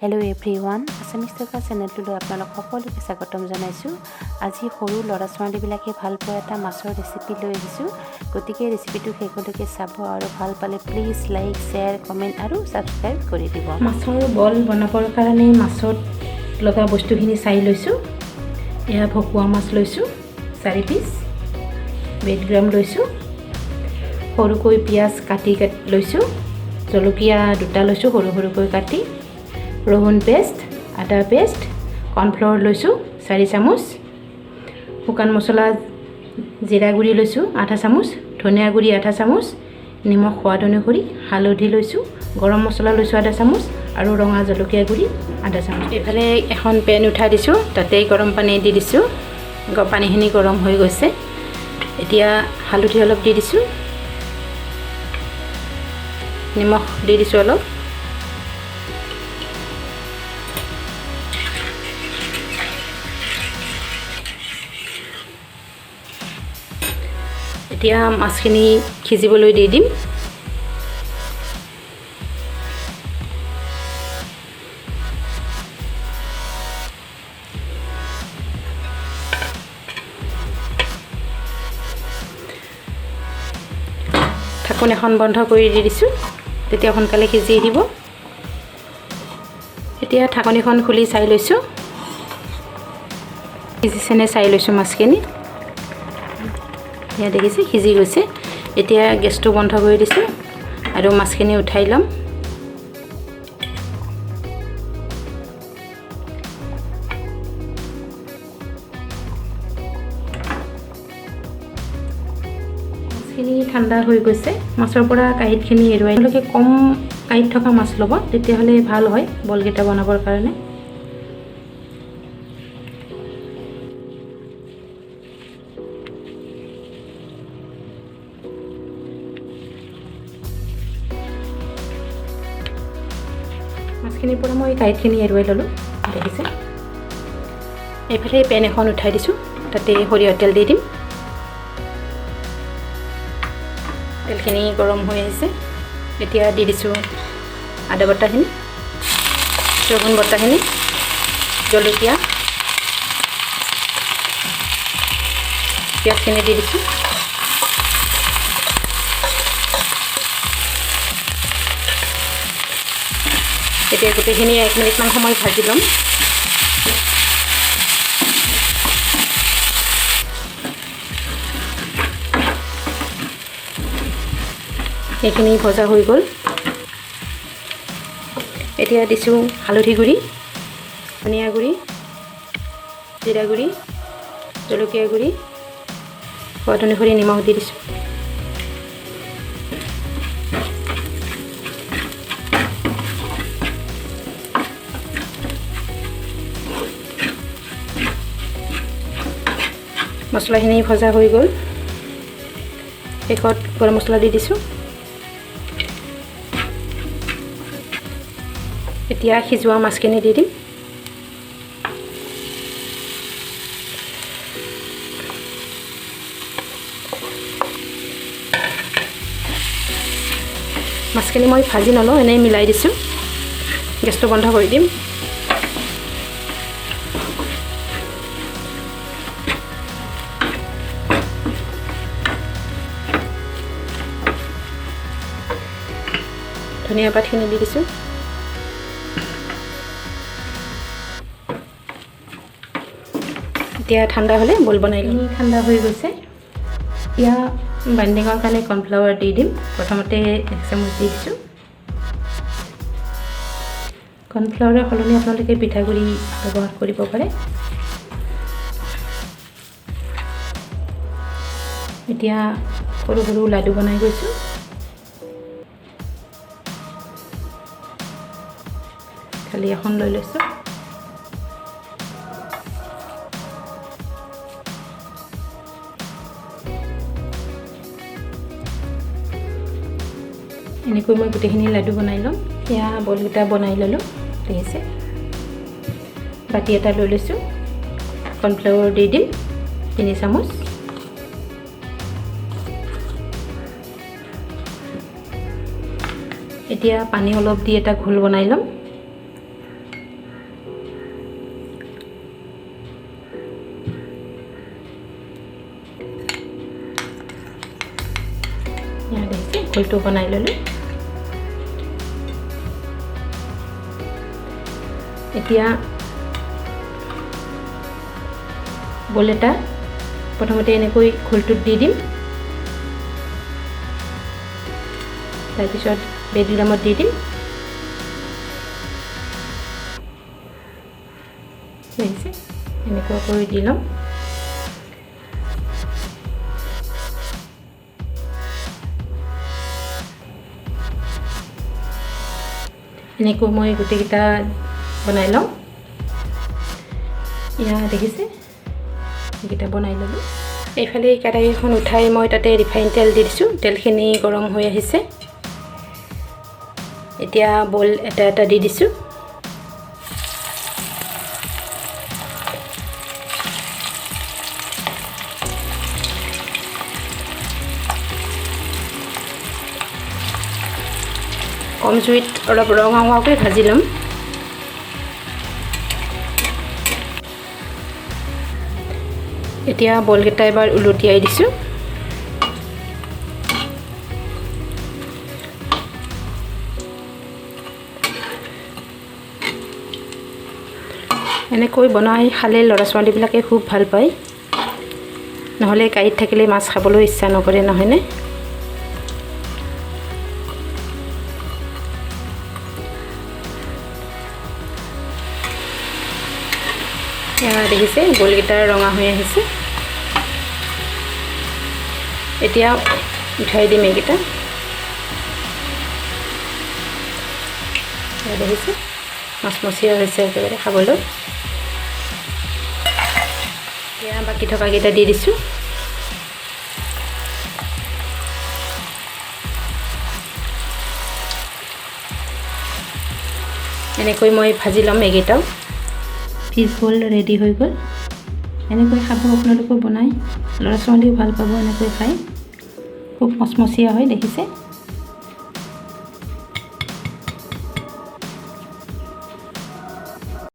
Hello' everyone, Assamese থকা চেনেলটোলৈ আপোনালোক সকলোকে স্বাগতম জনাইছোঁ। আজি সৰু ল'ৰা ছোৱালীবিলাকে ভাল পোৱা এটা মাছৰ ৰেচিপি লৈ আহিছোঁ। গতিকে ৰেচিপিটো শেষলৈকে চাব আৰু ভাল পালে প্লিজ লাইক, শ্বেয়াৰ, কমেণ্ট আৰু ছাবস্ক্ৰাইব কৰি দিব। মাছৰ বল বনাবৰ কাৰণে মাছত লগা বস্তুখিনি চাই লৈছোঁ। এয়া ভকুৱা মাছ লৈছোঁ 4 পিচ, বেডগ্ৰাম লৈছোঁ, সৰুকৈ পিঁয়াজ কাটি লৈছোঁ, জলকীয়া 2টা লৈছোঁ সৰু সৰুকৈ কাটি, ৰহুন পেষ্ট, আদা পেষ্ট, কৰ্ণফ্লাৱাৰ লৈছোঁ 4 চামুচ, শুকান মছলা জিৰা গুড়ি লৈছোঁ আধা চামুচ, ধনিয়া গুড়ি আধা চামুচ, নিমখ সোৱাদ অনুসৰি, হালধি লৈছোঁ, গৰম মছলা লৈছোঁ আধা চামুচ আৰু ৰঙা জলকীয়া গুড়ি আধা চামুচ। এইফালে এখন পেন উঠাই দিছোঁ, তাতেই গৰম পানী দি দিছোঁ। পানীখিনি গৰম হৈ গৈছে। এতিয়া হালধি অলপ দি দিছোঁ, নিমখ দি দিছোঁ অলপ, এতিয়া মাছখিনি সিজিবলৈ দি দিম। ঢাকোন এখন বন্ধ কৰি দি দিছোঁ, তেতিয়া সোনকালে সিজি দিব। এতিয়া ঢাকনিখন খুলি চাই লৈছোঁ, সিজিছেনে চাই লৈছোঁ মাছখিনি। এতিয়া দেখিছে সিজি গৈছে। এতিয়া গেছটো বন্ধ কৰি দিছোঁ আৰু মাছখিনি উঠাই ল'ম। মাছখিনি ঠাণ্ডা হৈ গৈছে। মাছৰ পৰা কাঁইটখিনি এৰুৱাই তেওঁলোকে কম কাঁইট থকা মাছ ল'ব, তেতিয়াহ'লে ভাল হয় বলকেইটা বনাবৰ কাৰণে। মাছখিনিৰ পৰা মই কাঁইটখিনি এৰুৱাই ল'লোঁ, দেখিছে। এইফালে পেন এখন উঠাই দিছোঁ, তাতে সৰিয়হ তেল দি দিম। তেলখিনি গৰম হৈ আহিছে। এতিয়া দি দিছোঁ আদা বটাখিনি, ৰহুন বটাখিনি, জলকীয়া, পিঁয়াজখিনি দি দিছোঁ। এতিয়া গোটেইখিনি 1 মিনিটমান সময় ভাজি ল'ম। এইখিনি ভজা হৈ গ'ল। এতিয়া দিছোঁ হালধি গুড়ি, ধনিয়া গুড়ি, জিৰা গুড়ি, জলকীয়া গুড়ি, সোৱাদ অনুসৰি নিমখ দি দিছোঁ। মছলাখিনি ভজা হৈ গ'ল। শেষত গৰম মছলা দি দিছোঁ। এতিয়া সিজোৱা মাছখিনি দি দিম। মাছখিনি মই ভাজি নলওঁ, এনেই মিলাই দিছোঁ। গেছটো বন্ধ কৰি দিম। ধনিয়া পাতখিনি দি দিছোঁ। এতিয়া ঠাণ্ডা হ'লে বল বনাই ল'ম। ঠাণ্ডা হৈ গৈছে। এতিয়া বাইণ্ডিঙৰ কাৰণে কৰ্ণফ্লাৱাৰ দি দিম। প্ৰথমতে 1 চামুচ দি দিছোঁ। কৰ্ণফ্লাৱাৰৰ সলনি আপোনালোকে পিঠাগুড়ি ব্যৱহাৰ কৰিব পাৰে। এতিয়া সৰু সৰু লাডু বনাই গৈছোঁ। থালি এখন লৈ লৈছোঁ। এনেকৈ মই গোটেইখিনি লাডু বনাই ল'ম। এতিয়া বলকেইটা বনাই ল'লোঁ, দেখিছে। বাতি এটা লৈ লৈছোঁ, কৰ্ণফ্লাৱাৰ দি দিম 3 চামুচ। এতিয়া পানী অলপ দি এটা ঘোল বনাই ল'ম। ঘোলটো বনাই ল'লোঁ। এতিয়া বল এটা প্ৰথমতে এনেকৈ ঘোলটোত দি দিম, তাৰপিছত বেডগ্ৰামত দি দিম। এনেকুৱা কৰি দি ল'ম। এনেকৈ মই গোটেইকেইটা বনাই লওঁ। এয়া দেখিছে, এইকেইটা বনাই ল'লোঁ। এইফালে কেৰাহীখন উঠাই মই তাতে ৰিফাইন তেল দি দিছোঁ। তেলখিনি গৰম হৈ আহিছে। এতিয়া বল এটা এটা দি দিছোঁ। কম জুইত অলপ ৰঙা হোৱাকৈ ভাজি ল'ম। এতিয়া বলকেইটা এবাৰ ওলটিয়াই দিছোঁ। এনেকৈ বনাই খালে ল'ৰা ছোৱালীবিলাকে খুব ভাল পায়, নহ'লে কাঁইট থাকিলে মাছ খাবলৈ ইচ্ছা নকৰে, নহয়নে? দেখিছে বলকেইটা ৰঙা হৈ আহিছে। এতিয়া উঠাই দিম এইকেইটা। দেখিছে মাছমচীয়া হৈছে একেবাৰে খাবলৈ। এতিয়া বাকী থকাকেইটা দি দিছোঁ। এনেকৈ মই ভাজি ল'ম এইকেইটাও। ফিছ বল ৰেডি হৈ গ'ল। এনেকৈ খাব আপোনালোকেও বনাই, ল'ৰা ছোৱালীও ভাল পাব এনেকৈ খাই। খুব মচমচীয়া হয়, দেখিছে।